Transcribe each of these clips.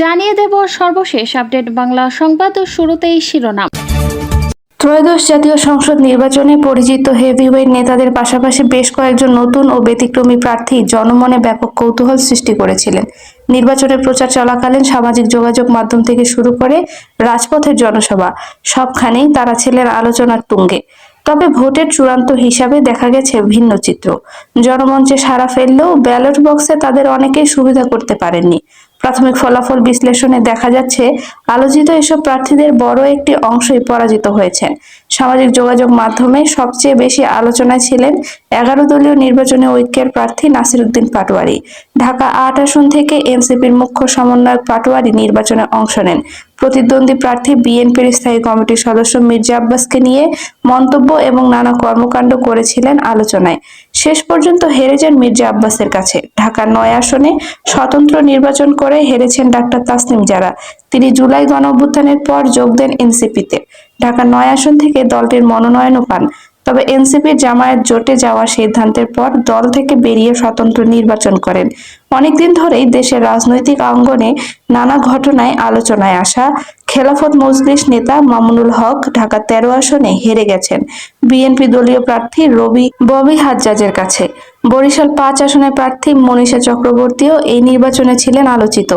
জানিয়ে দেব সর্বশেষ আপডেট বাংলা সংবাদ ও শুরুতেই শিরোনাম। ত্রয়োদশ জাতীয় সংসদ নির্বাচনে পরিচিত হেভিওয়েট নেতাদের পাশাপাশি বেশ কয়েকজন নতুন ও ব্যতিক্রমী প্রার্থী জনমনে ব্যাপক কৌতূহল সৃষ্টি করেছিলেন। নির্বাচনের প্রচার চলাকালীন সামাজিক যোগাযোগ মাধ্যম থেকে শুরু করে রাজপথের জনসভা সবখানেই তারা ছিলেন আলোচনার তুঙ্গে। তবে ভোটের চূড়ান্ত হিসাবে দেখা গেছে ভিন্ন চিত্র। জনমঞ্চে সাড়া ফেললেও ব্যালট বক্সে তাদের অনেকেই সুবিধা করতে পারেননি। প্রাথমিক ফলাফল বিশ্লেষণে দেখা যাচ্ছে আলোচিত এসব প্রার্থীদের বড় একটি অংশই পরাজিত হয়েছেন। সামাজিক যোগাযোগ মাধ্যমে সবচেয়ে বেশি আলোচনায় ছিলেন 11 দলীয় নির্বাচনী ঐক্যের প্রার্থী নাসিরউদ্দিন পাটোয়ারি। ঢাকা 8 আসন থেকে এনসিপির মুখ্য সমন্বয়ক পাটোয়ারি নির্বাচনে অংশ নেন। প্রতিদ্বন্দ্বী প্রার্থী বিএনপির স্থায়ী কমিটির সদস্য মির্জা আব্বাসকে নিয়ে মন্তব্য এবং নানা কর্মকাণ্ড করেছিলেন আলোচনায়। শেষ পর্যন্ত হেরে যান মির্জা আব্বাসের কাছে। ঢাকা 9 আসনে স্বতন্ত্র নির্বাচন করে হেরেছেন ডাক্তার তাসনিম জারা। তিনি জুলাই গণঅভ্যুত্থানের পর যোগ দেন এনসিপিতে। ঢাকা 9 আসন থেকে দলটির মনোনয়নও পান। তবে এনসিপি জামায়াত জোটে যাওয়ার সিদ্ধান্তের পর দল থেকে বেরিয়ে স্বতন্ত্র নির্বাচন করেন। অনেকদিন ধরেই দেশের রাজনৈতিক অঙ্গনে নানা ঘটনায় আলোচনায় আসা খেলাফত মজলিস নেতা মামুনুল হক ঢাকা 13 আসনে হেরে গেছেন বিএনপি দলীয় প্রার্থী ববি হাজ্জাজের কাছে। বরিশাল 5 আসনের প্রার্থী মনীষা চক্রবর্তীও এই নির্বাচনে ছিলেন আলোচিত।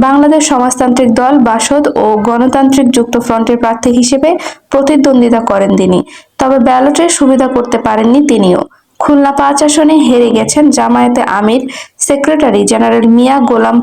বাংলাদেশ সমাজতান্ত্রিক দল বাসদ ও গণতান্ত্রিক যুক্তফ্রন্টের প্রার্থী হিসেবে প্রতিদ্বন্দ্বিতা করেন তিনি। তবে ব্যালটের সুবিধা করতে পারেননি তিনিও। খুলনা 5 আসনে হেরে গেছেন জামায়াতে আমির সেক্রেটারি জেনারেল মিয়া গোলাম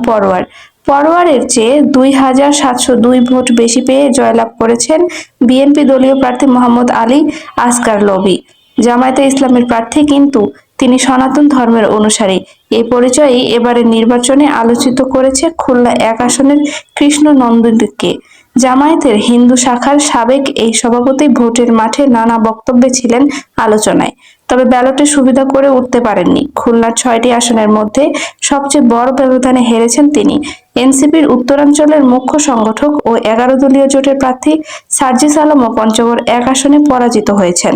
পরোয়ারের চেয়ে 2,702 ভোট বেশি পেয়ে জয়লাভ করেছেন বিএনপি দলীয় প্রার্থী মোহাম্মদ আলী আসগার লবি। জামায়াতে ইসলামের প্রার্থী, কিন্তু তিনি সনাতন ধর্মের অনুসারী। এই পরিচয়ই এবারের নির্বাচনে আলোচিত করেছে খুলনা 1 আসনের কৃষ্ণ নন্দীকে। জামায়াতের হিন্দু শাখার সাবেক এই সভাপতি ভোটের মাঠে নানা বক্তব্যে ছিলেন আলোচনায়। তবে ব্যালটে সুবিধা করে উঠতে পারেননি। খুলনার 6টি আসনের মধ্যে সবচেয়ে বড় ব্যবধানে হেরেছেন তিনি। এনসিপির উত্তরাঞ্চলের মুখ্য সংগঠক ও 11 দলীয় জোটের প্রার্থী সার্জিস আলমও পঞ্চগড় 1 আসনে পরাজিত হয়েছেন।